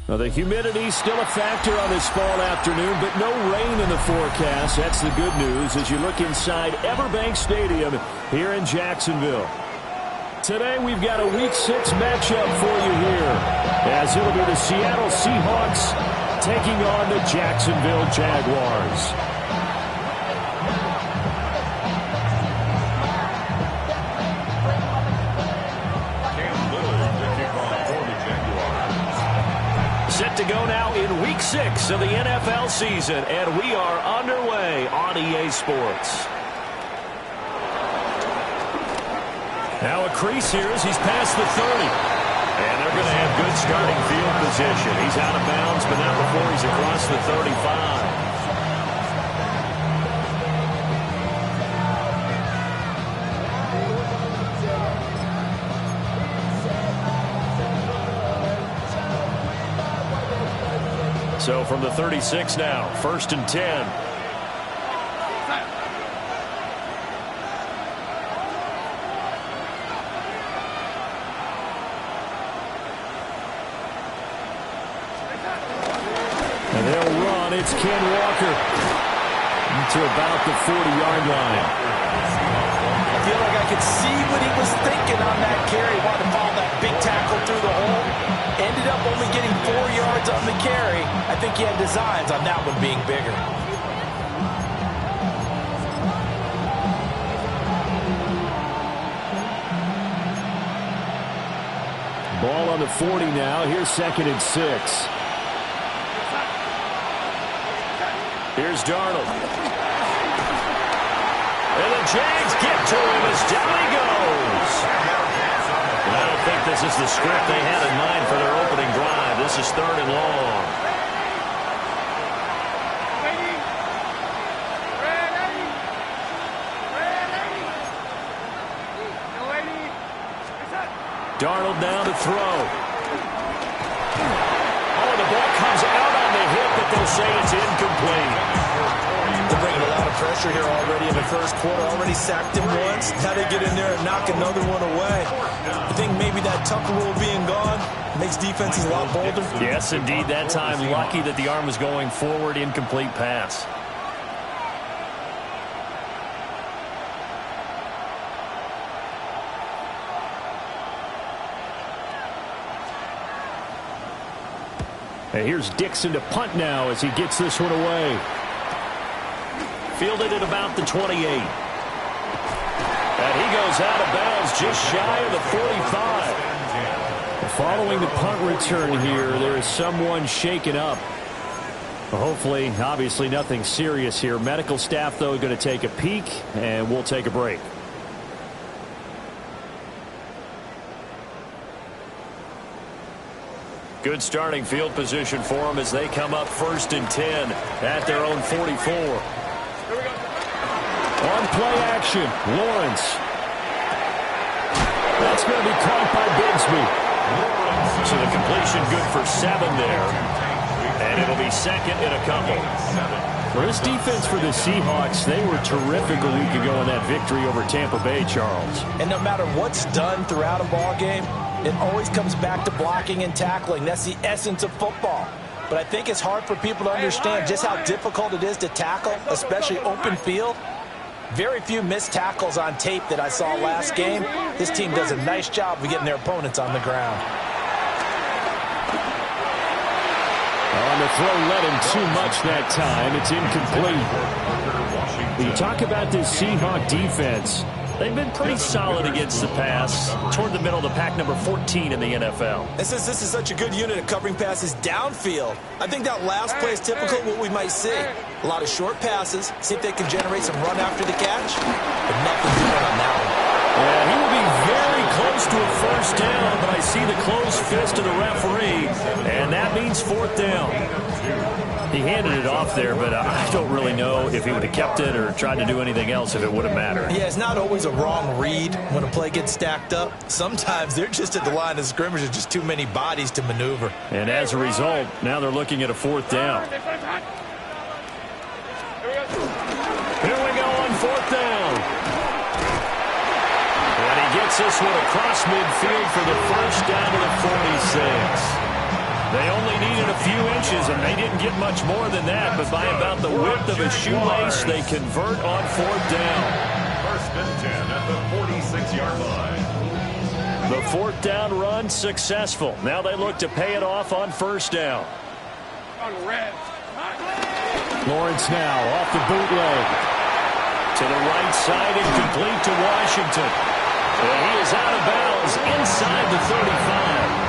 Well, the humidity's still a factor on this fall afternoon, but no rain in the forecast. That's the good news as you look inside Everbank Stadium here in Jacksonville. Today we've got a Week 6 matchup for you here, as it'll be the Seattle Seahawks taking on the Jacksonville Jaguars. Set to go now in Week 6 of the NFL season, and we are underway on EA Sports. Now a crease here as he's past the 30. And they're going to have good starting field position. He's out of bounds, but not before he's across the 35. So from the 36 now, 1st and 10. And they'll run. It's Ken Walker to about the 40-yard line. I feel like I could see what he was thinking on that carry. Wanted to follow that big tackle through the hole. Ended up only getting 4 yards on the carry. I think he had designs on that one being bigger. Ball on the 40 now. Here's 2nd and 6. Here's Darnold. And the Jags get to him as down he goes. And I don't think this is the script they had in mind for their opening drive. This is 3rd and long. Darnold now to throw. Oh, the ball comes out on the hit, but they'll say it's incomplete. They're bringing a lot of pressure here already in the first quarter. Already sacked him once. Now they get in there and knock another one away. I think maybe that Tucker rule being gone makes defenses a lot bolder. Yes, indeed. That time, lucky that the arm was going forward. Incomplete pass. And here's Dixon to punt now as he gets this one away. Fielded at about the 28. And he goes out of bounds just shy of the 45. Following the punt return here, there is someone shaken up. Hopefully, obviously nothing serious here. Medical staff, though, going to take a peek, and we'll take a break. Good starting field position for them as they come up 1st and 10 at their own 44. On play action, Lawrence. That's going to be caught by Bigsby. So the completion good for 7 there. And it'll be 2nd and a couple. For this defense for the Seahawks, they were terrific a week ago in that victory over Tampa Bay, Charles. And no matter what's done throughout a ball game, it always comes back to blocking and tackling. That's the essence of football. But I think it's hard for people to understand just how difficult it is to tackle, especially open field. Very few missed tackles on tape that I saw last game. This team does a nice job of getting their opponents on the ground. On the throw, led him too much that time. It's incomplete. When you talk about this Seahawk defense, they've been pretty solid against the pass, toward the middle of the pack, number 14 in the NFL. And since this is such a good unit of covering passes downfield, I think that last play is typical of what we might see. A lot of short passes, see if they can generate some run after the catch, but nothing doing on that one. Yeah, he will be very close to a 1st down, but I see the closed fist of the referee, and that means 4th down. He handed it off there, but I don't really know if he would have kept it or tried to do anything else if it would have mattered. Yeah, it's not always a wrong read when a play gets stacked up. Sometimes they're just at the line of scrimmage. There's just too many bodies to maneuver. And as a result, now they're looking at a 4th down. Here we go on 4th down. And he gets this one across midfield for the first down to the 46. They only needed a few inches, and they didn't get much more than that, but by about the width of a shoelace, they convert on 4th down. 1st and 10 at the 46-yard line. The 4th down run successful. Now they look to pay it off on 1st down. Lawrence now off the bootleg. To the right side and complete to Washington. And he is out of bounds inside the 35.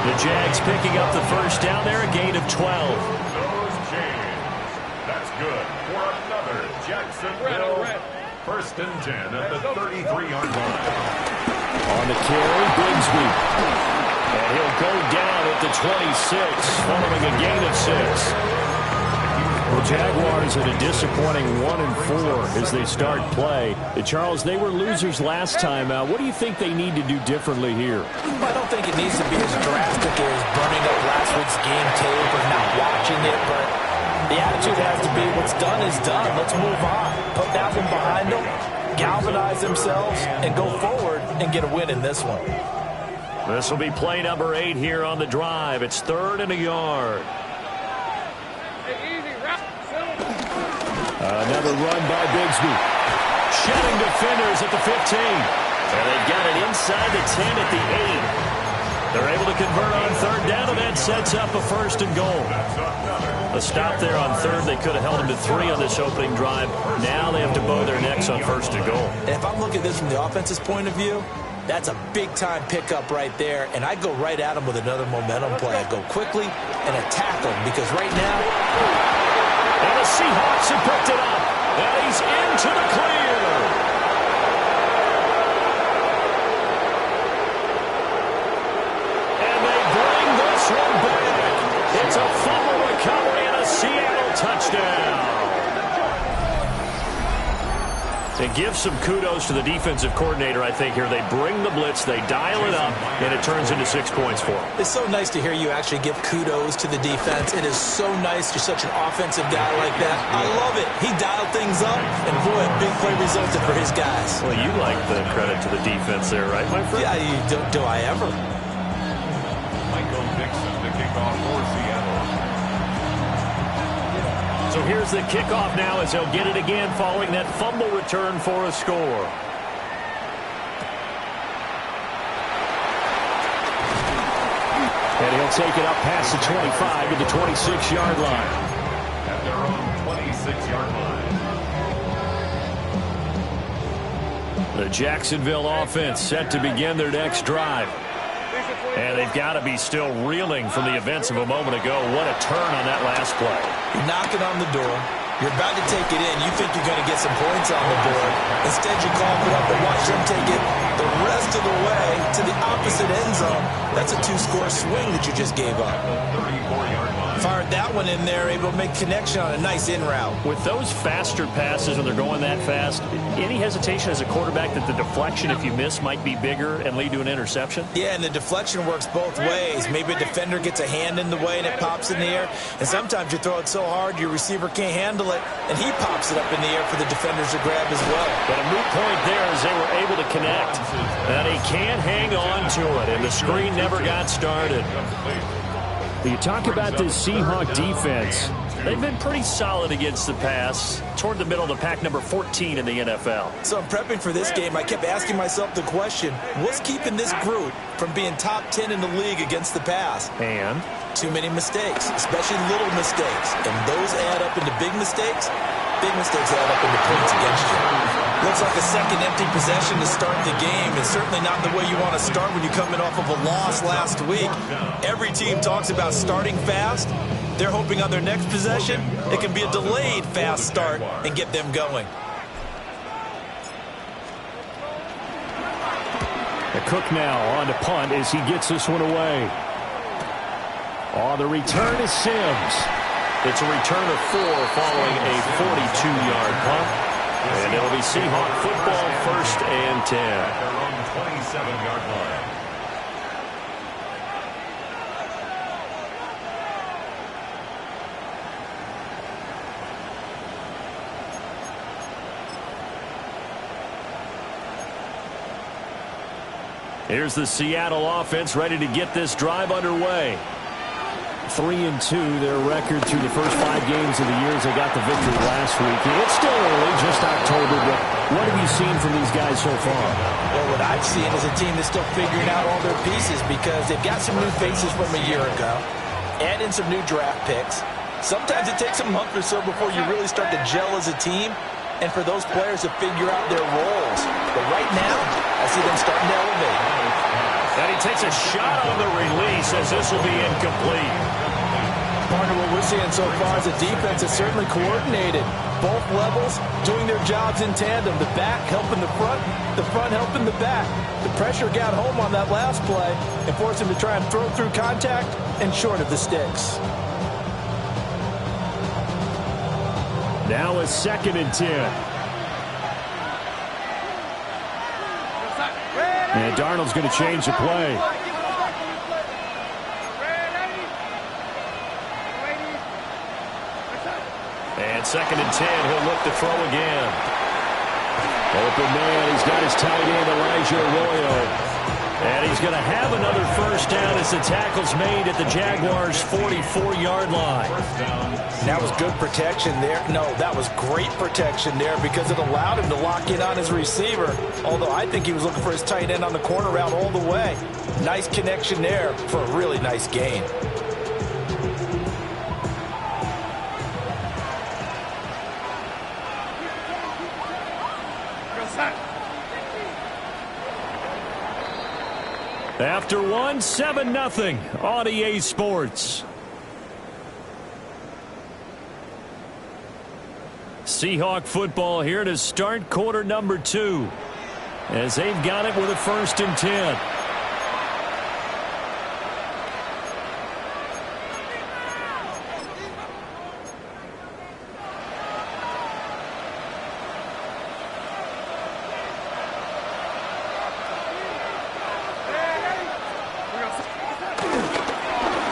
The Jags picking up the first down there, a gain of 12. Those chains. That's good for another Jacksonville. 1st and 10 at the 33-yard line. On the carry, Bigsby. And he'll go down at the 26, following a gain of 6. The Jaguars at a disappointing 1-4 as they start play. Charles, they were losers last time out. What do you think they need to do differently here? I don't think it needs to be as drastic as burning up last week's game tape or not watching it, but the attitude has to be what's done is done. Let's move on. Put that one behind them, galvanize themselves, and go forward and get a win in this one. This will be play number 8 here on the drive. It's 3rd and a yard. Another run by Bigsby. Shedding defenders at the 15. And they've got it inside the 10 at the 8. They're able to convert on 3rd down, and that sets up a 1st and goal. A stop there on 3rd. They could have held them to 3 on this opening drive. Now they have to bow their necks on 1st and goal. And if I'm looking at this from the offense's point of view, that's a big-time pickup right there, and I go right at him with another momentum play. I go quickly and attack him because right now... And the Seahawks have picked it up. And he's into the clear. And they bring this one back. It's a fumble recovery and a Seattle touchdown. And give some kudos to the defensive coordinator, I think, here. They bring the blitz, they dial it up, and it turns into 6 points for them. It's so nice to hear you actually give kudos to the defense. It is so nice you're such an offensive guy like that. I love it. He dialed things up, and boy, a big play resulted for his guys. Well, you like the credit to the defense there, right, my friend? Yeah, do I ever? Michael Dixon to kick off for Seattle. So here's the kickoff now as they'll get it again following that fumble return for a score. And he'll take it up past the 25 to the 26-yard line. At their own 26-yard line. The Jacksonville offense set to begin their next drive. And they've got to be still reeling from the events of a moment ago. What a turn on that last play. You're knocking on the door. You're about to take it in. You think you're going to get some points on the board. Instead, you call it up and watch them take it the rest of the way to the opposite end zone. That's a 2-score swing that you just gave up. 34-yard line. Fired that one in there, able to make connection on a nice in route. With those faster passes when they're going that fast, any hesitation as a quarterback that the deflection, if you miss, might be bigger and lead to an interception? Yeah, and the deflection works both ways. Maybe a defender gets a hand in the way and it pops in the air. And sometimes you throw it so hard your receiver can't handle it, and he pops it up in the air for the defenders to grab as well. But a moot point there as they were able to connect. And he can't hang on to it, and the screen never got started. You talk about this Seahawk defense. They've been pretty solid against the pass, toward the middle of the pack, number 14 in the NFL. So I'm prepping for this game. I kept asking myself the question, what's keeping this group from being top 10 in the league against the pass? And? Too many mistakes, especially little mistakes. And those add up into big mistakes. Big mistakes add up into points against you. Looks like a second empty possession to start the game, and certainly not the way you want to start when you're coming off of a loss last week. Every team talks about starting fast. They're hoping on their next possession, it can be a delayed fast start and get them going. The Cook now on to punt as he gets this one away. Oh, the return is Sims. It's a return of 4 following a 42-yard punt. And it'll be Seahawk football, 1st and 10. At their own 27-yard line. Here's the Seattle offense ready to get this drive underway. 3-2, their record through the first 5 games of the year as they got the victory last week. It's still early, just October, but what have you seen from these guys so far? Well, what I've seen is a team that's still figuring out all their pieces because they've got some new faces from a year ago, add in some new draft picks. Sometimes it takes a month or so before you really start to gel as a team and for those players to figure out their roles. But right now, I see them starting to elevate. And he takes a shot on the release as this will be incomplete. Partner, what we're seeing so far is the defense is certainly coordinated. Both levels doing their jobs in tandem. The back helping the front helping the back. The pressure got home on that last play and forced him to try and throw through contact and short of the sticks. Now a 2nd and 10. And Darnold's going to change the play. And 2nd and 10, he'll look to throw again. Open man, he's got his tight end, Elijah Arroyo. And he's going to have another first down as the tackle's made at the Jaguars' 44-yard line. That was good protection there. No, that was great protection there because it allowed him to lock in on his receiver. Although I think he was looking for his tight end on the corner route all the way. Nice connection there for a really nice gain. After 1, 7-0 on EA Sports. Seahawk football here to start quarter number 2 as they've got it with a 1st and 10.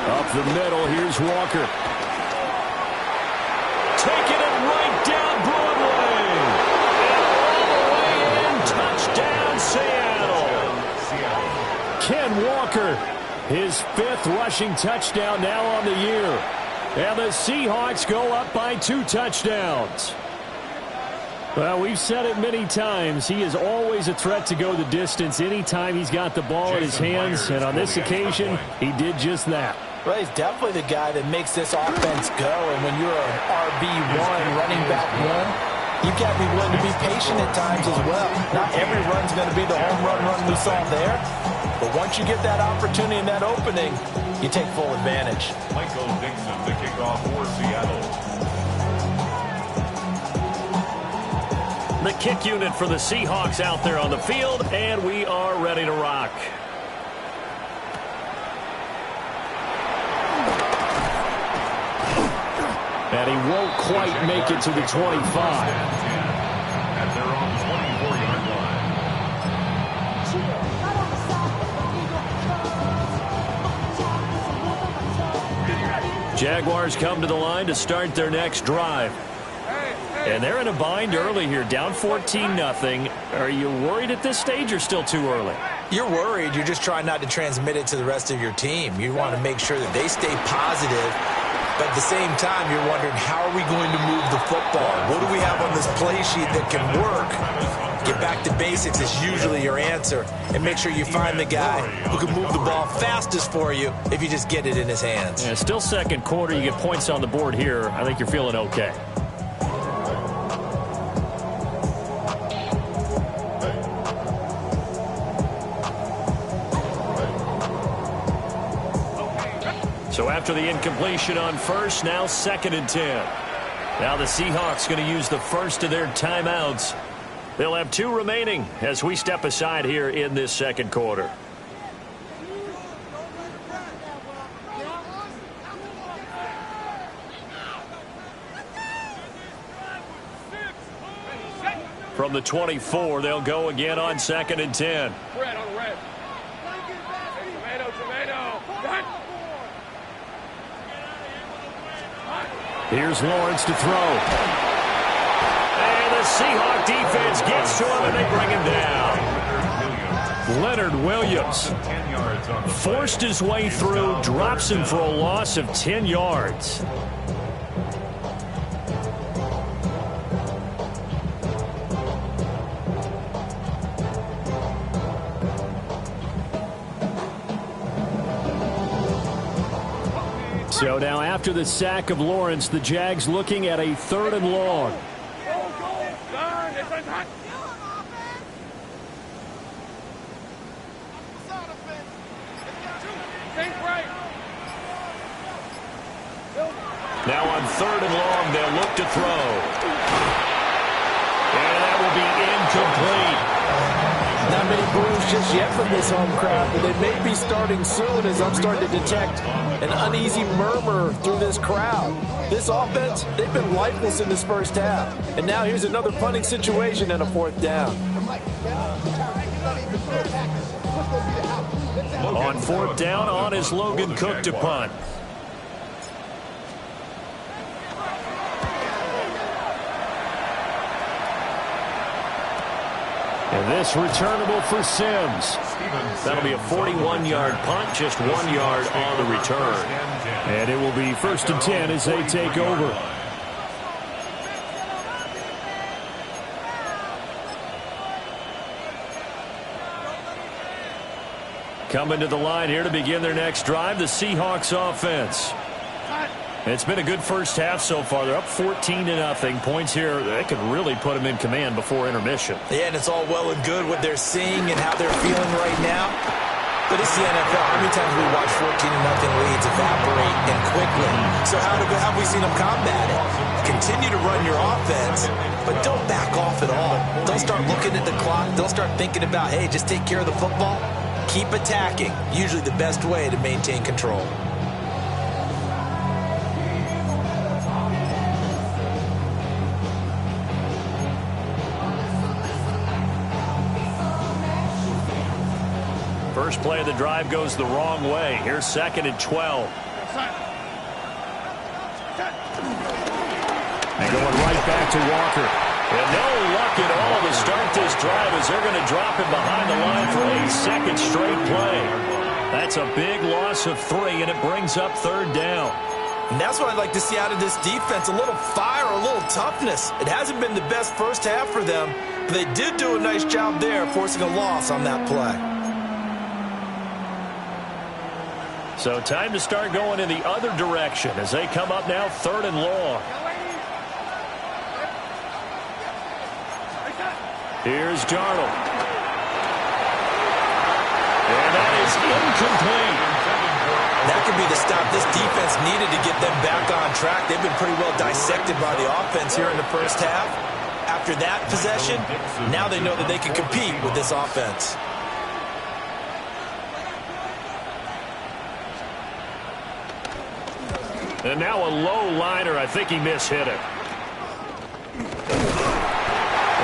Up the middle, here's Walker. Taking it right down Broadway. And all the way in, touchdown Seattle. Ken Walker, his 5th rushing touchdown now on the year. And the Seahawks go up by 2 touchdowns. Well, we've said it many times. He is always a threat to go the distance anytime he's got the ball in his hands. And on this occasion, he did just that. Well, he's definitely the guy that makes this offense go. And when you're an RB1, running back 1, you've got to be willing to be patient at times as well. Not every run's going to be the home run we saw there. But once you get that opportunity and that opening, you take full advantage. Michael Dixon, the kickoff for Seattle. The kick unit for the Seahawks out there on the field, and we are ready to rock. And he won't quite make it to the 25. At their own 24-yard line. Jaguars come to the line to start their next drive. And they're in a bind early here, down 14-0. Are you worried at this stage or still too early? You're worried. You're just trying not to transmit it to the rest of your team. You want to make sure that they stay positive. But at the same time, you're wondering, how are we going to move the football? What do we have on this play sheet that can work? Get back to basics is usually your answer. And make sure you find the guy who can move the ball fastest for you if you just get it in his hands. Yeah, still second quarter. You get points on the board here. I think you're feeling okay. So after the incompletion on first, now 2nd and 10. Now the Seahawks going to use the first of their timeouts. They'll have 2 remaining as we step aside here in this second quarter. From the 24, they'll go again on 2nd and 10. Red on red. Tomato. Here's Lawrence to throw. And the Seahawk defense gets to him, and they bring him down. Leonard Williams forced his way through, drops him for a loss of 10 yards. So now after the sack of Lawrence, the Jags looking at a 3rd and long. Now on 3rd and long, they'll look to throw. And that will be incomplete. Not many boos just yet from this home crowd, but they may be starting soon as I'm starting to detect an uneasy murmur through this crowd. This offense, they've been lifeless in this first half. And now here's another punting situation and a 4th down. On 4th down, on is Logan Cook to punt. And this returnable for Sims. That'll be a 41-yard punt, just 1 yard on the return. And it will be 1st and 10 as they take over. Coming to the line here to begin their next drive, the Seahawks offense. It's been a good first half so far. They're up 14-0. Points here, they could really put them in command before intermission. Yeah, and it's all well and good what they're seeing and how they're feeling right now. But it's the NFL. How many times we watch 14-0 leads evaporate and quickly? So how have we seen them combat it? Continue to run your offense, but don't back off at all. Don't start looking at the clock. Don't start thinking about, hey, just take care of the football. Keep attacking. Usually the best way to maintain control. First play of the drive goes the wrong way. Here's 2nd and 12. And going right back to Walker. And no luck at all to start this drive as they're going to drop him behind the line for a 2nd straight play. That's a big loss of 3, and it brings up 3rd down. And that's what I'd like to see out of this defense, a little fire, a little toughness. It hasn't been the best first half for them, but they did do a nice job there forcing a loss on that play. So time to start going in the other direction as they come up now 3rd and long. Here's Darnold. And that is incomplete. That could be the stop this defense needed to get them back on track. They've been pretty well dissected by the offense here in the first half. After that possession, now they know that they can compete with this offense. And now a low liner. I think he mishit it.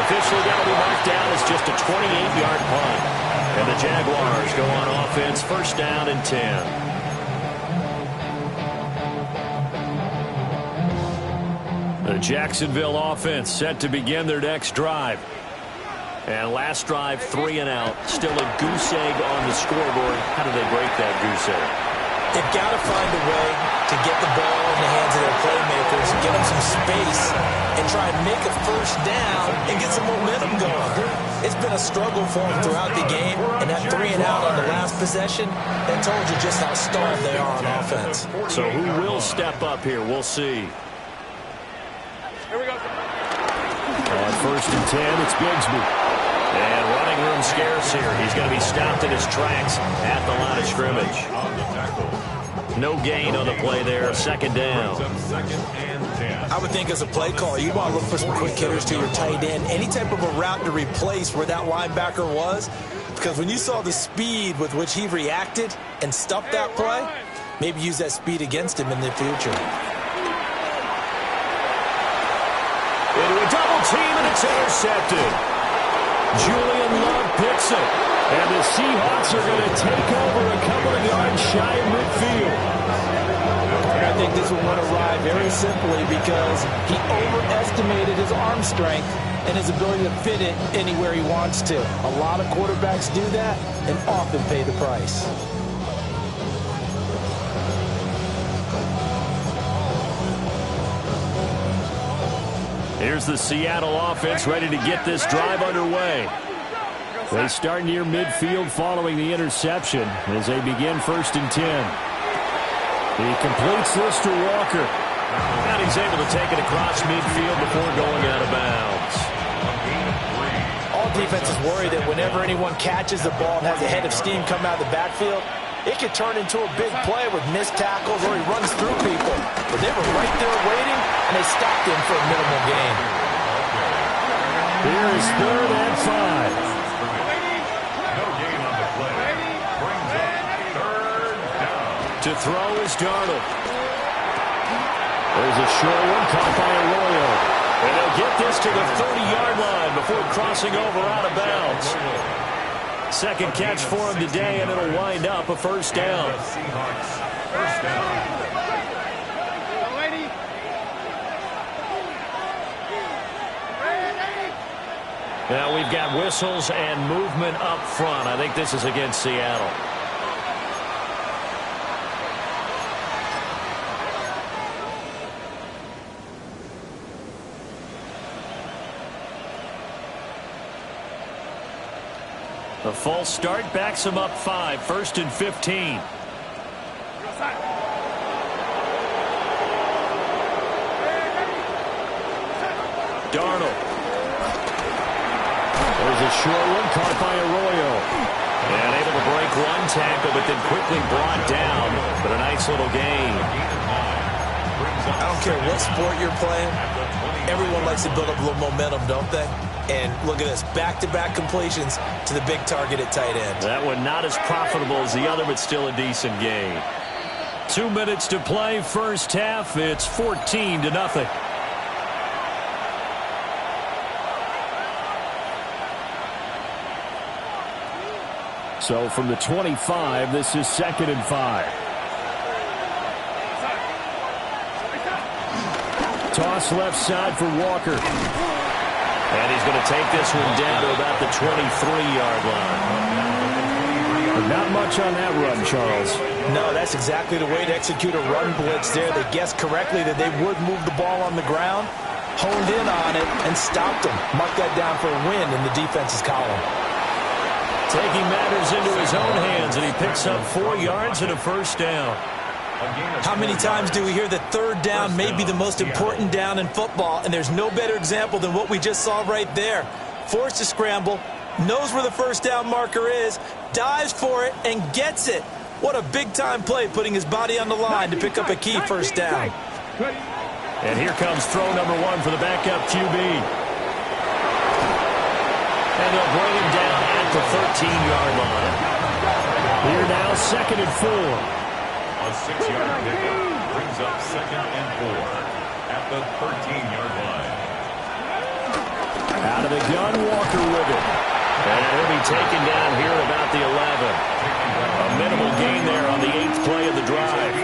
Officially that'll be marked down as just a 28-yard punt. And the Jaguars go on offense, 1st down and 10. The Jacksonville offense set to begin their next drive. And last drive, 3 and out. Still a goose egg on the scoreboard. How do they break that goose egg? They've got to find a way to get the ball in the hands of their playmakers, get them some space, and try and make a 1st down and get some momentum going. It's been a struggle for them throughout the game, and that 3 and out on the last possession, that told you just how starved they are on offense. So who will step up here? We'll see. Here we go. On 1st and 10, it's Bigsby. And running room scarce here. He's going to be stopped in his tracks at the line of scrimmage. No gain on the play there. 2nd down. I would think as a play caller, you want to look for some quick hitters to your tight end. Any type of a route to replace where that linebacker was. Because when you saw the speed with which he reacted and stuffed that play, maybe use that speed against him in the future. Into a double team, and It's intercepted. Julian Love picks it. And the Seahawks are going to take over a couple of yards shy of midfield. And I think this one went awry very simply because he overestimated his arm strength and his ability to fit it anywhere he wants to. A lot of quarterbacks do that and often pay the price. Here's the Seattle offense ready to get this drive underway. They start near midfield following the interception as they begin 1st and 10. He completes this to Walker. And he's able to take it across midfield before going out of bounds. All defenses worry that whenever anyone catches the ball and has a head of steam come out of the backfield, it could turn into a big play with missed tackles or he runs through people. But they were right there waiting, and they stopped him for a minimal gain. Here is 3rd and 5. No gain on the play. Brings up 3rd down. To throw is Darnold. There's a short one caught by Arroyo. And they'll get this to the 30-yard line before crossing over out of bounds. Second catch for him today, and it'll wind up a 1st down. Seahawks, 1st down. Now we've got whistles and movement up front. I think this is against Seattle. The false start backs him up 5, 1st and 15. Darnold. There's a short one caught by Arroyo. And able to break one tackle, but then quickly brought down. But a nice little gain. I don't care what sport you're playing. Everyone likes to build up a little momentum, don't they? And look at this, back-to-back completions to the big target at tight end. That one not as profitable as the other, but still a decent gain. 2 minutes to play, 1st half. It's 14-0. So from the 25, this is 2nd and 5. Toss left side for Walker. And he's going to take this one down to about the 23-yard line. But not much on that run, Charles. No, that's exactly the way to execute a run blitz there. They guessed correctly that they would move the ball on the ground, honed in on it, and stopped them. Mark that down for a win in the defense's column. Taking matters into his own hands, and he picks up 4 yards and a 1st down. How many times do we hear that 3rd down may be the most important down in football, and there's no better example than what we just saw right there. Forced to scramble, knows where the 1st down marker is, dives for it, and gets it. What a big-time play, putting his body on the line to pick up a key 1st down. And here comes throw number 1 for the backup QB. And they'll bring him down at the 13-yard line. Here now, 2nd and 4. A 6-yard pickup brings up 2nd and 4 at the 13-yard line. Out of the gun, Walker with it. And he'll be taken down here at about the 11. A minimal gain there on the 8th play of the drive.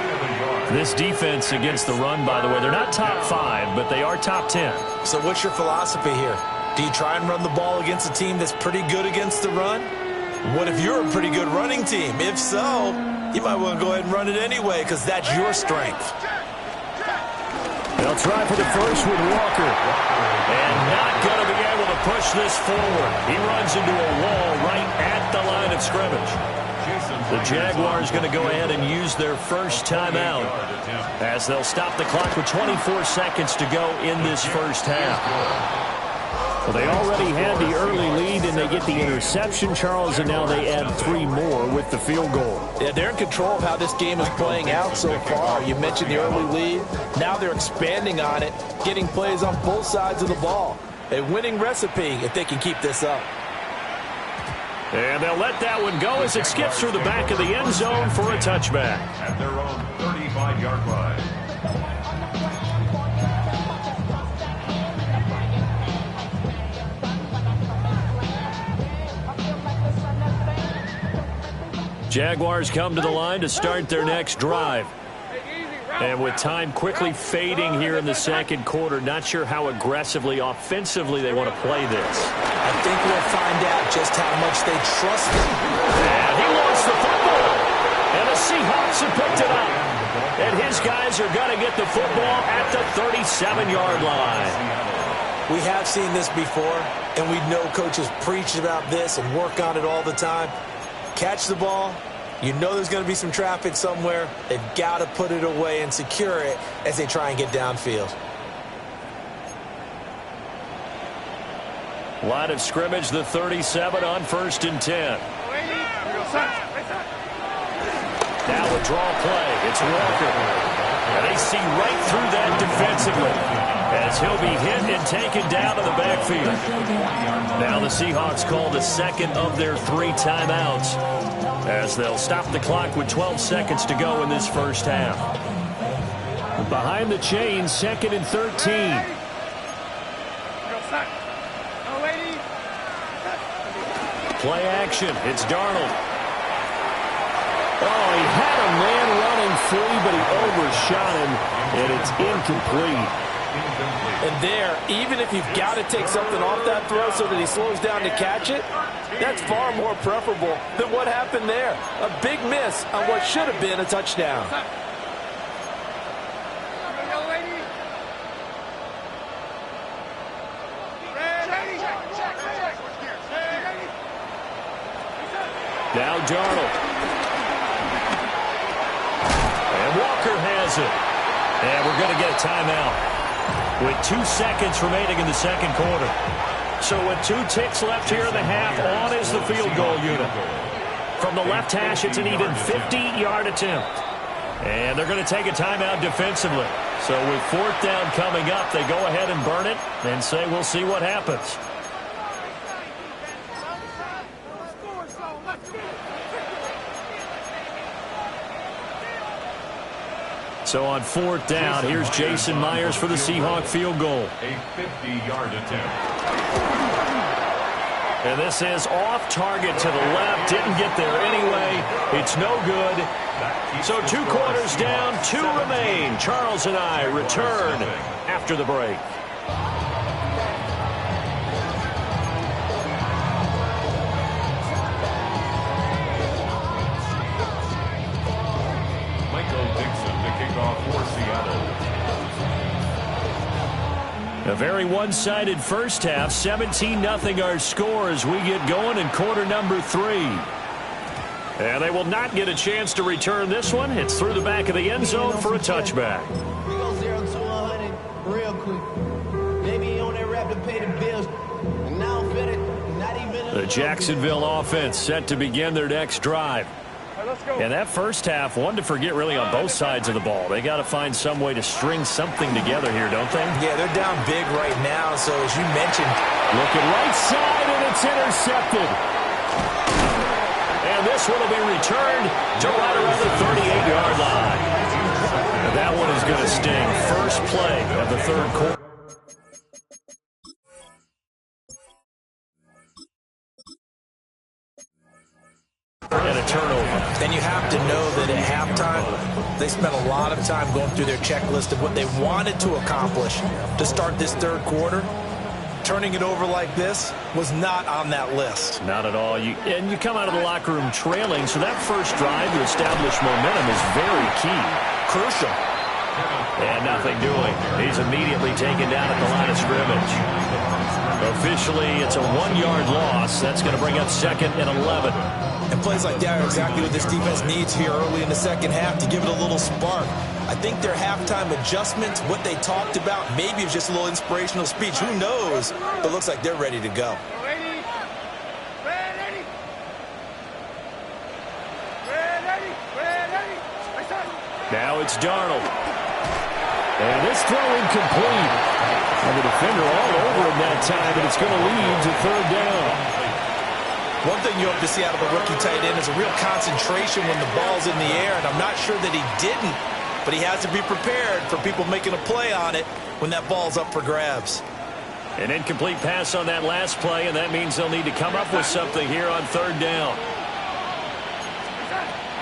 This defense against the run, by the way, they're not top 5, but they are top 10. So what's your philosophy here? Do you try and run the ball against a team that's pretty good against the run? What if you're a pretty good running team? If so, you might want to go ahead and run it anyway because that's your strength. They'll try for the first with Walker. And not going to be able to push this forward. He runs into a wall right at the line of scrimmage. The Jaguars going to go ahead and use their first timeout as they'll stop the clock with 24 seconds to go in this 1st half. Well, they already had the early lead, and they get the interception, Charles, and now they add 3 more with the field goal. Yeah, they're in control of how this game is playing out so far. You mentioned the early lead. Now they're expanding on it, getting plays on both sides of the ball. A winning recipe if they can keep this up. And they'll let that one go as it skips through the back of the end zone for a touchback. At their own 35-yard line. Jaguars come to the line to start their next drive. And with time quickly fading here in the second quarter, not sure how aggressively, offensively they want to play this. I think we'll find out just how much they trust him. And he lost the football. And the Seahawks have picked it up. And his guys are going to get the football at the 37-yard line. We have seen this before, and we know coaches preach about this and work on it all the time. Catch the ball. You know there's going to be some traffic somewhere. They've got to put it away and secure it as they try and get downfield. Line of scrimmage, the 37 on 1st and 10. Now a draw play. It's Walker. And they see right through that defensively as he'll be hit and taken down to the backfield. Now the Seahawks call the second of their 3 timeouts as they'll stop the clock with 12 seconds to go in this first half. Behind the chains, 2nd and 13. Play action. It's Darnold. Oh, he had a man running free, but he overshot him, and it's incomplete. And there, even if you've got to take something off that throw so that he slows down to catch it, that's far more preferable than what happened there. A big miss on what should have been a touchdown. Now Darnold. And Walker has it. And we're going to get a timeout with 2 seconds remaining in the second quarter. So with 2 ticks left here in the half, on is the field goal unit. From the left hash, it's an even 50-yard attempt. And they're going to take a timeout defensively. So with 4th down coming up, they go ahead and burn it and say we'll see what happens. So on 4th down, here's Jason Myers for the Seahawk field goal. A 50-yard attempt. And this is off target to the left. Didn't get there anyway. It's no good. So 2 quarters down, 2 remain. Charles and I return after the break. A very one-sided first half, 17-0 our score as we get going in quarter number 3. And they will not get a chance to return this one. It's through the back of the end zone for a touchback. We go 0 to 100 real quick. Maybe on that rap to pay the bills. And now fit it. Not even the Jacksonville offense set to begin their next drive. And that first half, one to forget really on both sides of the ball. They got to find some way to string something together here, don't they? Yeah, they're down big right now, so as you mentioned. Looking right side, and it's intercepted. And this one will be returned to right around the 38-yard line. And that one is going to sting. First play of the third quarter. And a turnover. And you have to know that at halftime, they spent a lot of time going through their checklist of what they wanted to accomplish to start this third quarter. Turning it over like this was not on that list. Not at all. You come out of the locker room trailing, so that first drive to establish momentum is very key. Crucial. And nothing doing. He's immediately taken down at the line of scrimmage. Officially, it's a 1-yard loss. That's going to bring up 2nd and 11. And plays like that are exactly what this defense needs here early in the second half to give it a little spark. I think their halftime adjustments, what they talked about, maybe it's just a little inspirational speech. Who knows? But it looks like they're ready to go. Now it's Darnold. And this throw incomplete. And the defender all over him that time, and it's going to lead to 3rd down. One thing you hope to see out of a rookie tight end is a real concentration when the ball's in the air, and I'm not sure that he didn't, but he has to be prepared for people making a play on it when that ball's up for grabs. An incomplete pass on that last play, and that means they'll need to come up with something here on 3rd down.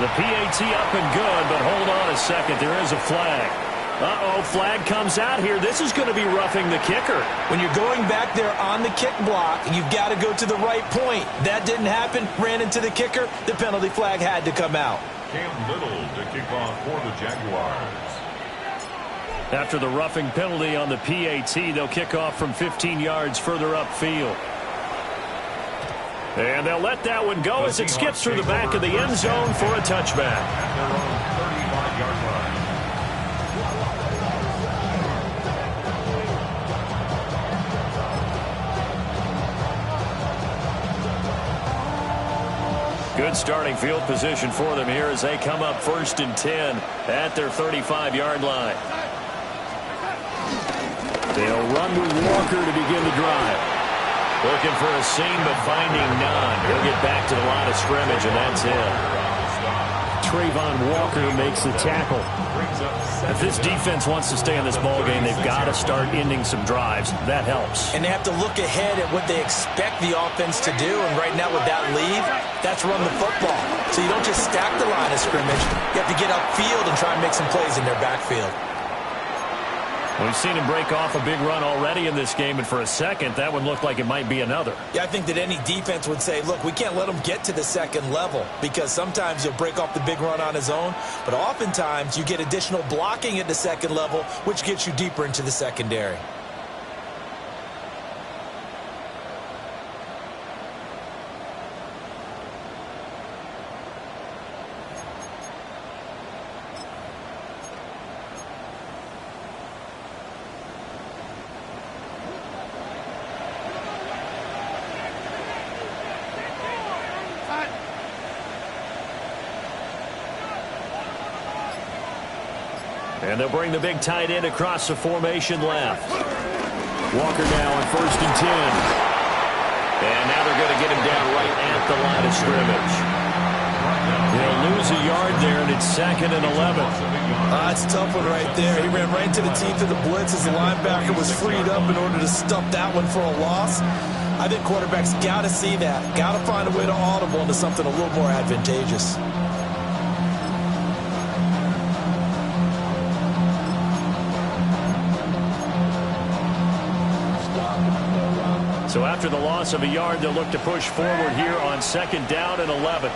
The PAT up and good, but hold on a second. There is a flag. Uh-oh, flag comes out here. This is going to be roughing the kicker. When you're going back there on the kick block, you've got to go to the right point. That didn't happen. Ran into the kicker. The penalty flag had to come out. Cam Little to kick off for the Jaguars. After the roughing penalty on the PAT, they'll kick off from 15 yards further upfield. And they'll let that one go as it skips through the back of the end zone for a touchback. At their own 35-yard line. Good starting field position for them here as they come up 1st and 10 at their 35-yard line. They'll run with Walker to begin the drive. Looking for a seam, but finding none. He'll get back to the line of scrimmage, and that's it. Trayvon Walker makes the tackle. If this defense wants to stay in this ballgame, they've got to start ending some drives. That helps. And they have to look ahead at what they expect the offense to do. And right now with that lead, that's run the football. So you don't just stack the line of scrimmage. You have to get upfield and try and make some plays in their backfield. We've seen him break off a big run already in this game, and for a second, that one looked like it might be another. Yeah, I think that any defense would say, look, we can't let him get to the second level because sometimes he'll break off the big run on his own, but oftentimes you get additional blocking at the second level, which gets you deeper into the secondary. And they'll bring the big tight end across the formation left. Walker now on 1st and 10. And now they're going to get him down right at the line of scrimmage. They'll lose a yard there, and it's 2nd and 11. It's a tough one right there. He ran right into the teeth of the blitz as the linebacker was freed up in order to stuff that one for a loss. I think quarterbacks got to see that. Got to find a way to audible into something a little more advantageous. So after the loss of a yard, they'll look to push forward here on 2nd down and 11.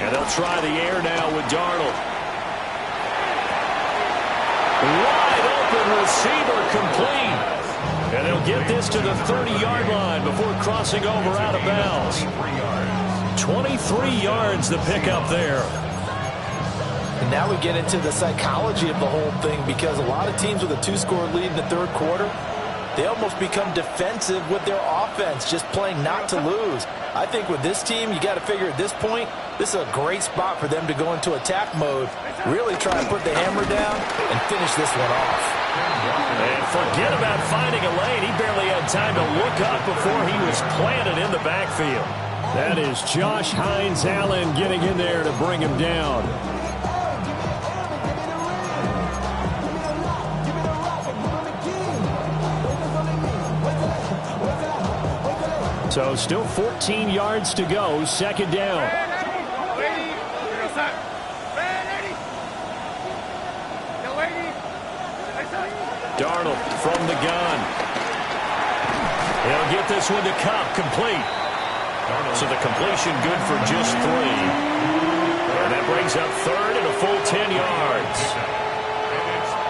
And they'll try the air now with Darnold. Wide open receiver complete. And they'll get this to the 30-yard line before crossing over out of bounds. 23 yards the pickup there. And now we get into the psychology of the whole thing because a lot of teams with a 2-score lead in the third quarter, they almost become defensive with their offense, just playing not to lose. I think with this team, you got to figure at this point, this is a great spot for them to go into attack mode, really try and put the hammer down and finish this one off. And forget about finding a lane. He barely had time to look up before he was planted in the backfield. That is Josh Hines-Allen getting in there to bring him down. So still 14 yards to go, 2nd down. Darnold from the gun. He'll get this one to Cup, complete. So the completion good for just 3. And that brings up 3rd and a full 10 yards.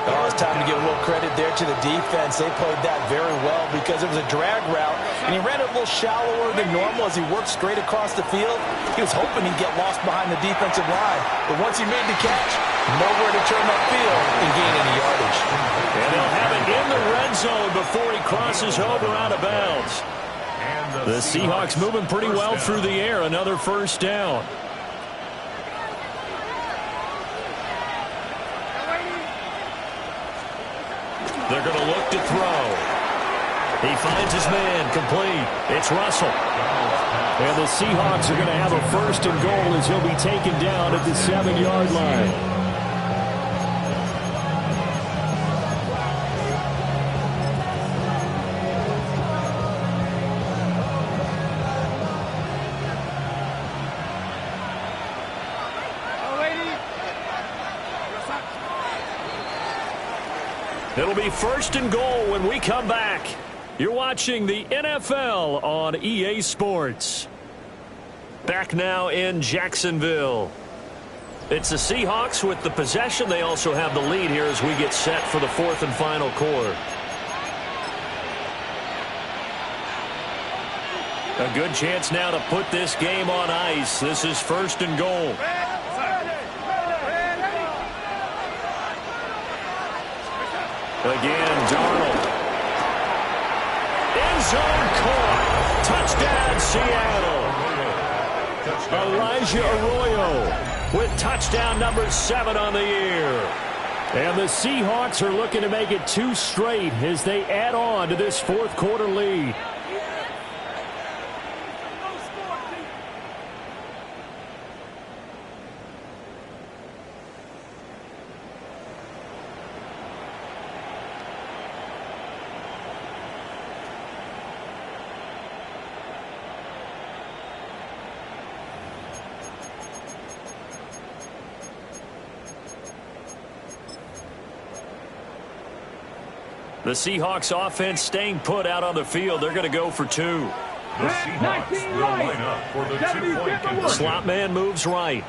Oh, it's time to give a little credit there to the defense. They played that very well because it was a drag route, and he ran it a little shallower than normal as he worked straight across the field. He was hoping he'd get lost behind the defensive line, but once he made the catch, nowhere to turn upfield and gain any yardage. And they'll have it in the red zone before he crosses over out of bounds. The Seahawks moving pretty well through the air. Another 1st down. They're going to look to throw. He finds his man, complete. It's Russell. And the Seahawks are going to have a 1st and goal as he'll be taken down at the 7-yard line. It'll be 1st and goal when we come back. You're watching the NFL on EA Sports. Back now in Jacksonville. It's the Seahawks with the possession. They also have the lead here as we get set for the 4th and final quarter. A good chance now to put this game on ice. This is 1st and goal. Again, Darnold. End zone caught. Touchdown, Seattle. Elijah Arroyo with touchdown number 7 on the year. And the Seahawks are looking to make it 2 straight as they add on to this 4th quarter lead. The Seahawks offense staying put out on the field. They're going to go for 2. The Seahawks will line up for the 2-point conversion. Slot man moves right.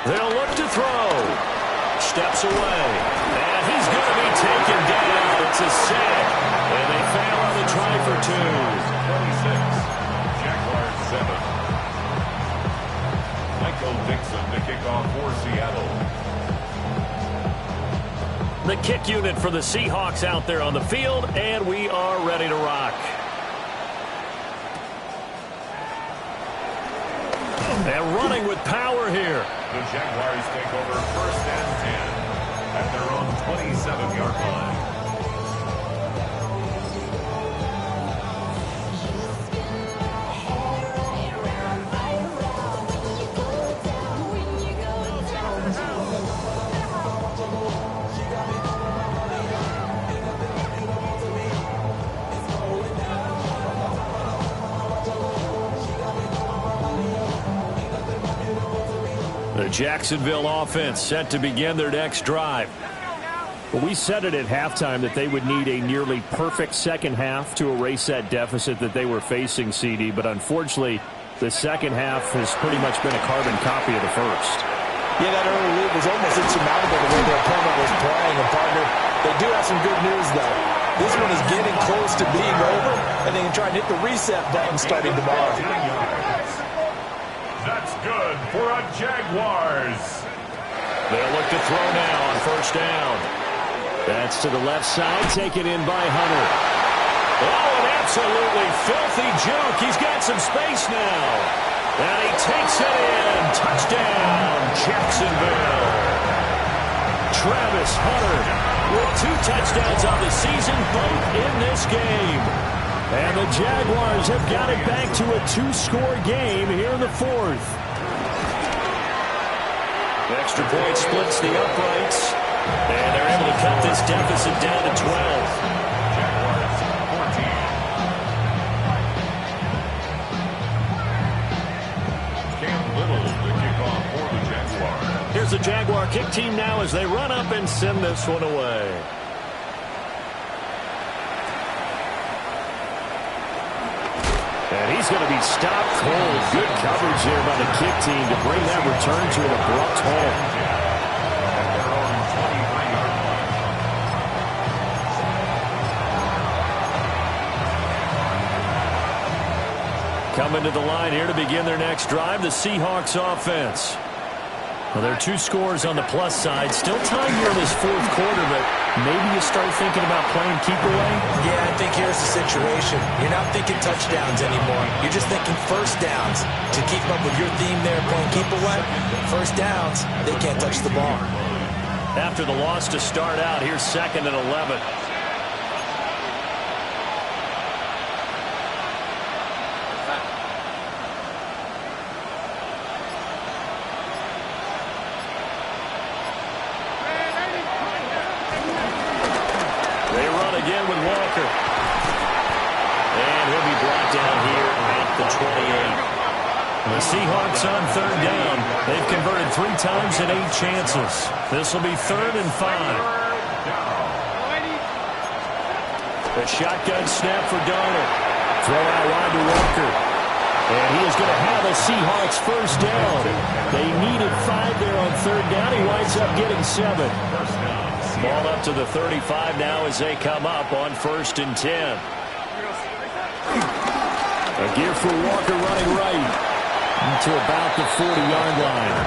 They'll look to throw. Steps away. And he's going to be taken down. It's a sack. And they fail on the try for 2. 26. Jaguars 7. Michael Dixon to kick off for Seattle. The kick unit for the Seahawks out there on the field, and we are ready to rock. And running with power here. The Jaguars take over 1st and 10 at their own 27-yard line. The Jacksonville offense set to begin their next drive. Well, we said it at halftime that they would need a nearly perfect second half to erase that deficit that they were facing, CD. But unfortunately, the second half has pretty much been a carbon copy of the first. Yeah, that early lead was almost insurmountable the way their opponent was playing. And, partner, they do have some good news, though. This one is getting close to being over, and they can try and hit the reset button starting tomorrow. That's good for a Jaguars. They'll look to throw now on 1st down. That's to the left side, taken in by Hunter. Oh, an absolutely filthy juke. He's got some space now. And he takes it in. Touchdown, Jacksonville. Travis Hunter with 2 touchdowns on the season, both in this game. And the Jaguars have got it back to a 2-score game here in the 4th. The extra point splits the uprights. And they're able to cut this deficit down to 12. Jaguars 14. Cam Little to kick off for the Jaguars. Here's the Jaguar kick team now as they run up and send this one away. And he's going to be stopped cold. Good coverage there by the kick team to bring that return to an abrupt halt. Coming to the line here to begin their next drive, the Seahawks offense. Well, there are 2 scores on the plus side. Still time here in this 4th quarter, but maybe you start thinking about playing keep away? Yeah, I think here's the situation. You're not thinking touchdowns anymore. You're just thinking 1st downs. To keep up with your theme there, playing keep away, 1st downs, they can't touch the ball. After the loss to start out, here's 2nd and 11. Again with Walker. And he'll be brought down here at the 28. The Seahawks on third down. They've converted 3 times in 8 chances. This will be 3rd and 5. The shotgun snap for Darnold. Throw out wide to Walker. And he is going to have a Seahawks first down. They needed 5 there on third down. He winds up getting 7. Ball up to the 35 now as they come up on 1st and 10. A give for Walker running right to about the 40-yard line.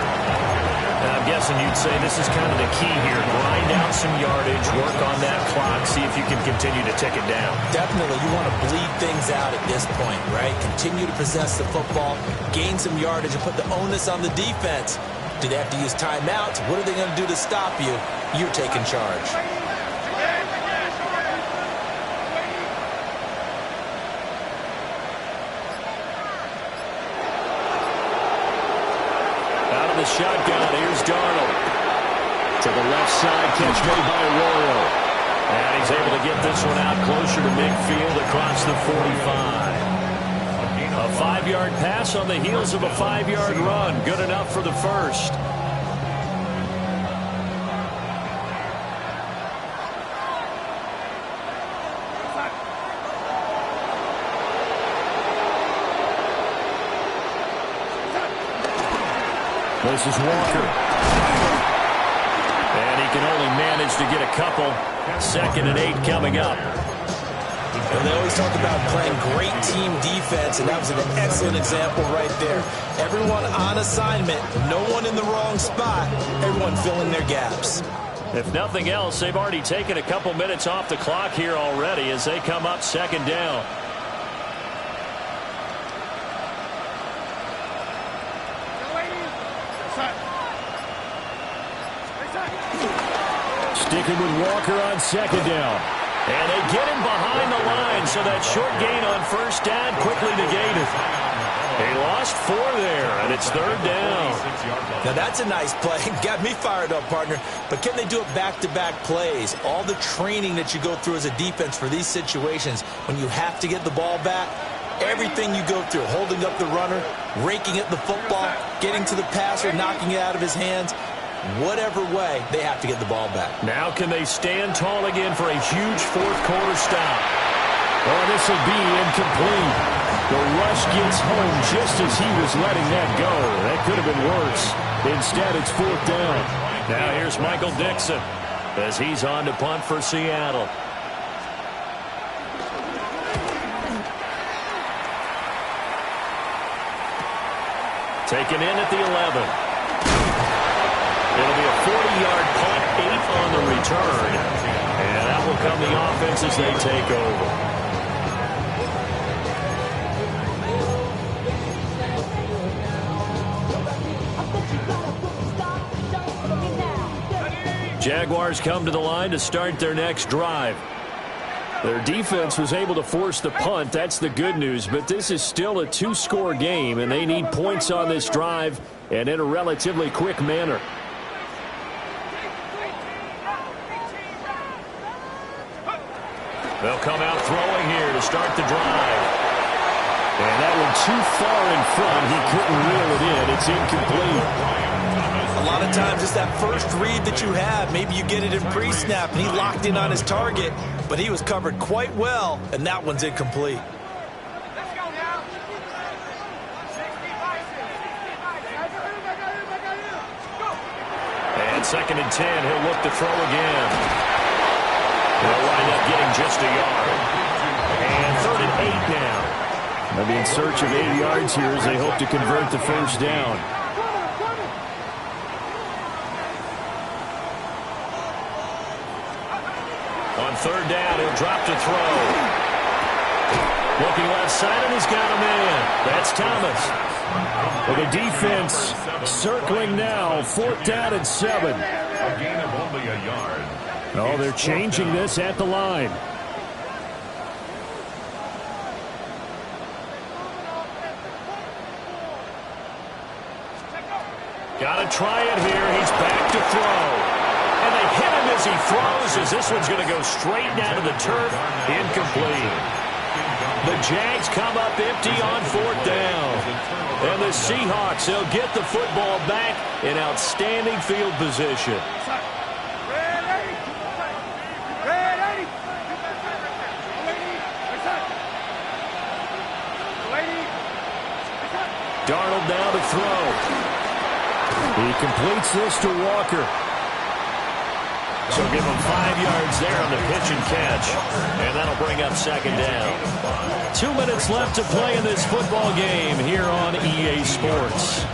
I'm guessing you'd say this is kind of the key here. Grind out some yardage, work on that clock, see if you can continue to tick it down. Definitely, you want to bleed things out at this point, right? Continue to possess the football, gain some yardage, and put the onus on the defense. Do they have to use timeouts? What are they going to do to stop you? You're taking charge. The shotgun. Here's Darnold. To the left side. Catch made by Arroyo. And he's able to get this one out closer to midfield across the 45. A 5-yard pass on the heels of a 5-yard run. Good enough for the first. This is Walker. And he can only manage to get a couple. 2nd and 8 coming up. And they always talk about playing great team defense, and that was an excellent example right there. Everyone on assignment, no one in the wrong spot, everyone filling their gaps. If nothing else, they've already taken a couple minutes off the clock here already as they come up 2nd down. Sticking with Walker on 2nd down. And they get him behind the line, so that short gain on 1st down quickly negated. They lost 4 there, and it's 3rd down. Now that's a nice play. Got me fired up, partner. But can they do it back-to-back plays? All the training that you go through as a defense for these situations, when you have to get the ball back, everything you go through, holding up the runner, raking at the football, getting to the passer, knocking it out of his hands, whatever way, they have to get the ball back. Now can they stand tall again for a huge 4th quarter stop? Oh, this will be incomplete. The rush gets home just as he was letting that go. That could have been worse. Instead, it's 4th down. Now here's Michael Dixon as he's on to punt for Seattle. Taken in at the 11. It'll be a 40-yard punt, 8 on the return. And that will come the offense as they take over. Jaguars come to the line to start their next drive. Their defense was able to force the punt. That's the good news. But this is still a 2-score game, and they need points on this drive and in a relatively quick manner. They'll come out throwing here to start the drive. And that one too far in front. He couldn't reel it in. It's incomplete. A lot of times it's that first read that you have. Maybe you get it in pre-snap, and he locked in on his target, but he was covered quite well, and that one's incomplete. Let's go now. 65. Go. And 2nd and 10. He'll look to throw again. They'll wind up getting just a yard. And 3rd and 8 now. They'll be in search of 8 yards here as they hope to convert the first down. On 3rd down, he'll drop to throw. Looking left side, and he's got a man. That's Thomas. Well, the defense circling now. 4th down and 7. A gain of only a yard. Oh, they're changing this at the line. Got to try it here. He's back to throw. And they hit him as he throws, as this one's going to go straight down to the turf. Incomplete. The Jags come up empty on 4th down. And the Seahawks, they'll get the football back in outstanding field position. Darnold now to throw. He completes this to Walker. So give him 5 yards there on the pitch and catch. And that'll bring up 2nd down. 2 minutes left to play in this football game here on EA Sports.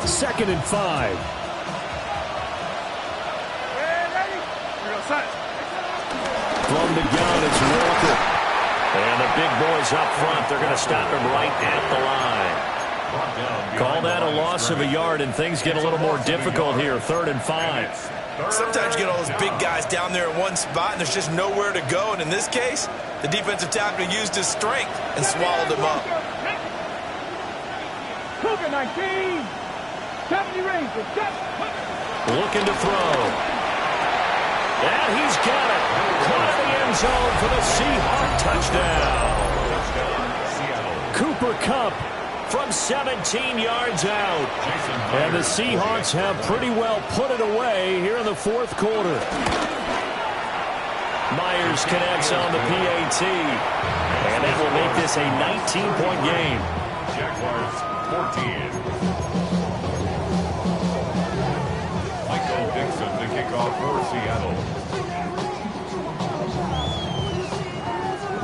Second and 5. From the gun, it's Walker. And the big boys up front, they're going to stop him right at the line. Call that a loss of a yard, and things get a little more difficult here. 3rd and 5. Sometimes you get all those big guys down there in one spot, and there's just nowhere to go. And in this case, the defensive tackle used his strength and swallowed him up. Cougar 19. 70 Rangers. Looking to throw. And he's got it. Caught in the end zone for the Seahawk touchdown. Cooper Kupp from 17 yards out. And the Seahawks have pretty well put it away here in the 4th quarter. Myers connects on the PAT. And that will make this a 19-point game. Jaguars 14. Michael Dixon to kick off for Seattle.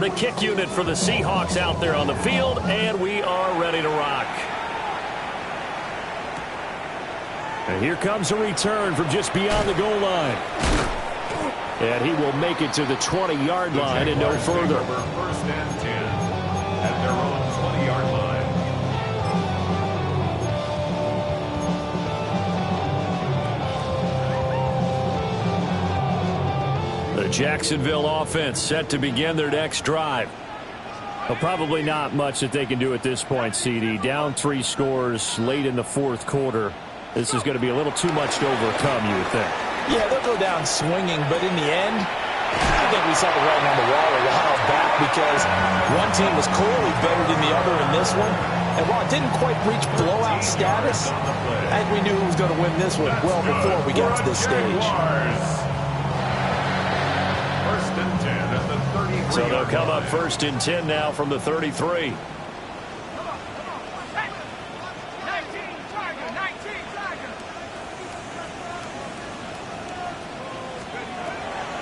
The kick unit for the Seahawks out there on the field, and we are ready to rock. And here comes a return from just beyond the goal line. And he will make it to the 20-yard line and no further. 1st and 10 at their own 20-yard line. The Jacksonville offense set to begin their next drive. Well, probably not much that they can do at this point, CD. Down 3 scores late in the 4th quarter. This is going to be a little too much to overcome, you would think. Yeah, they'll go down swinging, but in the end, I think we saw the writing on the wall a while back because one team was clearly better than the other in this one. And while it didn't quite reach blowout status, I think we knew who was going to win this one well before we got to this stage. So they'll come up 1st and 10 now from the 33.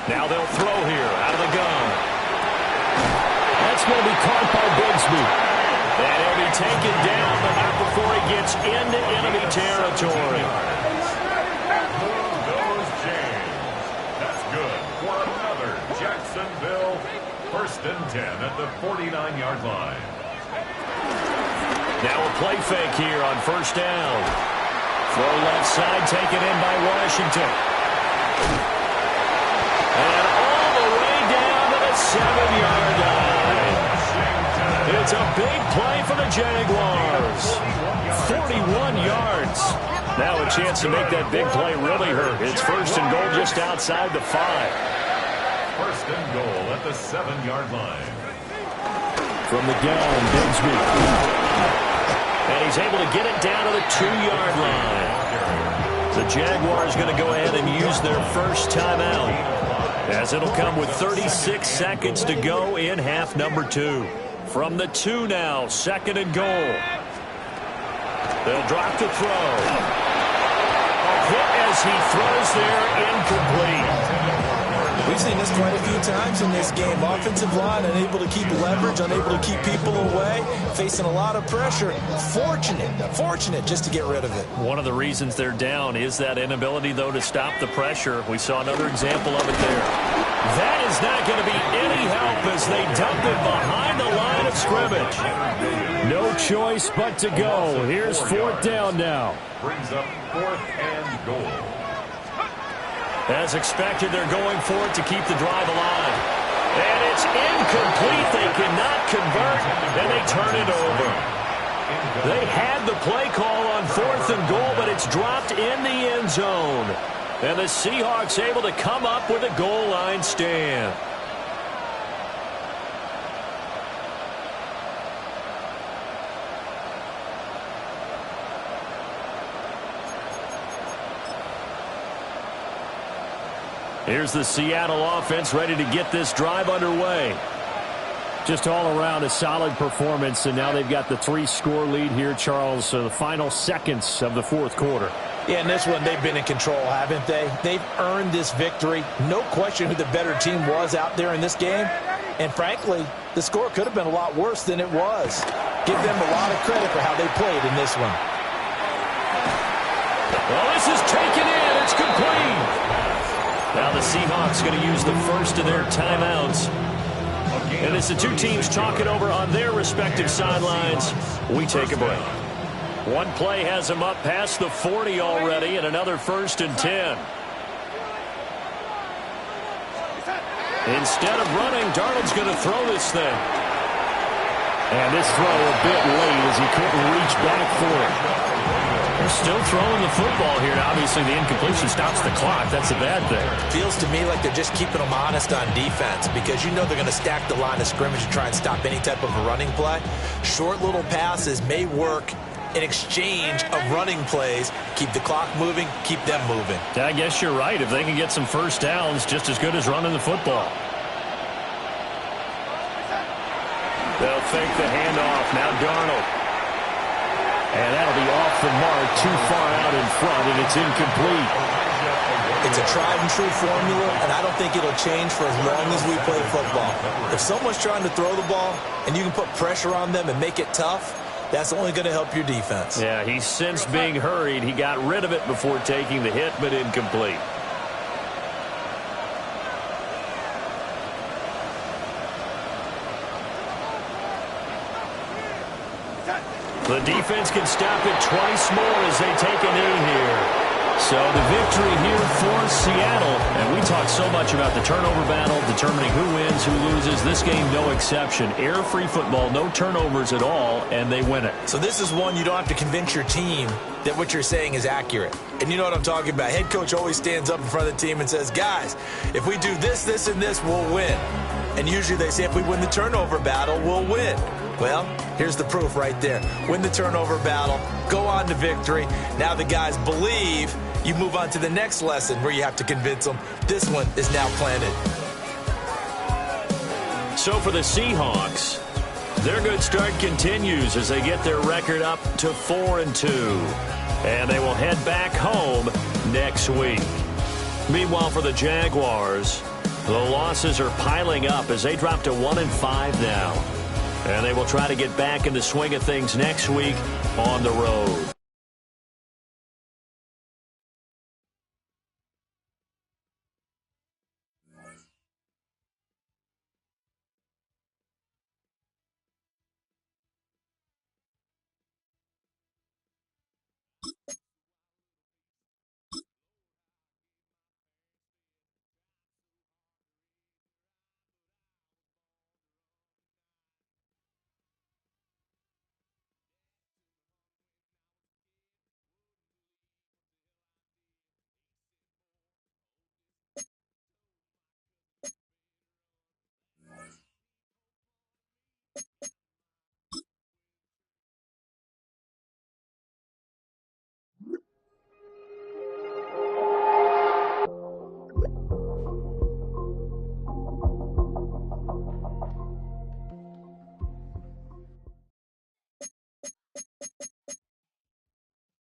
Now they'll throw here out of the gun. That's going to be caught by Bigsby. And he'll be taken down, but not before he gets into enemy territory. That's good for another Jacksonville 1st and 10 at the 49-yard line. Now a play fake here on 1st down. Throw left side, taken in by Washington. And all the way down to the 7-yard line. It's a big play for the Jaguars. 41 yards. Now a chance to make that big play really hurt. It's 1st and goal just outside the 5. 1st and goal at the 7-yard line. From the gun, Bigsby. And he's able to get it down to the 2-yard line. The Jaguars going to go ahead and use their first timeout, as it'll come with 36 seconds to go in half number 2. From the 2 now, 2nd and goal. They'll drop the throw. A hit as he throws there, incomplete. We've seen this quite a few times in this game. Offensive line unable to keep leverage, unable to keep people away, facing a lot of pressure. Fortunate just to get rid of it. One of the reasons they're down is that inability, though, to stop the pressure. We saw another example of it there. That is not going to be any help as they dump it behind the line of scrimmage. No choice but to go. Here's 4th down now. Brings up 4th and goal. As expected, they're going for it to keep the drive alive. And it's incomplete. They cannot convert, and they turn it over. They had the play call on 4th and goal, but it's dropped in the end zone. And the Seahawks able to come up with a goal line stand. Here's the Seattle offense ready to get this drive underway. Just all around a solid performance, and now they've got the 3-score lead here, Charles, the final seconds of the fourth quarter. Yeah, in this one, they've been in control, haven't they? They've earned this victory. No question who the better team was out there in this game. And frankly, the score could have been a lot worse than it was. Give them a lot of credit for how they played in this one. Well, this is taken in. It's complete. Now the Seahawks going to use the first of their timeouts. And as the two teams talk it over on their respective sidelines, we take a break. One play has them up past the 40 already, and another 1st and 10. Instead of running, Darnold's going to throw this thing. And this throw a bit late as he couldn't reach back for it. They're still throwing the football here. Obviously, the incompletion stops the clock. That's a bad thing. Feels to me like they're just keeping them honest on defense because you know they're going to stack the line of scrimmage and try and stop any type of a running play. Short little passes may work in exchange of running plays. Keep the clock moving, keep them moving. I guess you're right. If they can get some first downs, just as good as running the football. They'll fake the handoff. Now Darnold. And that'll be off the mark, too far out in front, and it's incomplete. It's a tried-and-true formula, and I don't think it'll change for as long as we play football. If someone's trying to throw the ball and you can put pressure on them and make it tough, that's only going to help your defense. Yeah, he's since being hurried. He got rid of it before taking the hit, but incomplete. The defense can stop it twice more as they take a knee here. So the victory here for Seattle. And we talk so much about the turnover battle, determining who wins, who loses. This game, no exception. Error-free football, no turnovers at all, and they win it. So this is one you don't have to convince your team that what you're saying is accurate. And you know what I'm talking about. Head coach always stands up in front of the team and says, guys, if we do this, this, and this, we'll win. And usually they say if we win the turnover battle, we'll win. Well, here's the proof right there. Win the turnover battle, go on to victory. Now the guys believe. You move on to the next lesson where you have to convince them. This one is now planted. So for the Seahawks, their good start continues as they get their record up to 4-2. And they will head back home next week. Meanwhile, for the Jaguars, the losses are piling up as they drop to 1-5 now. And they will try to get back in the swing of things next week on the road.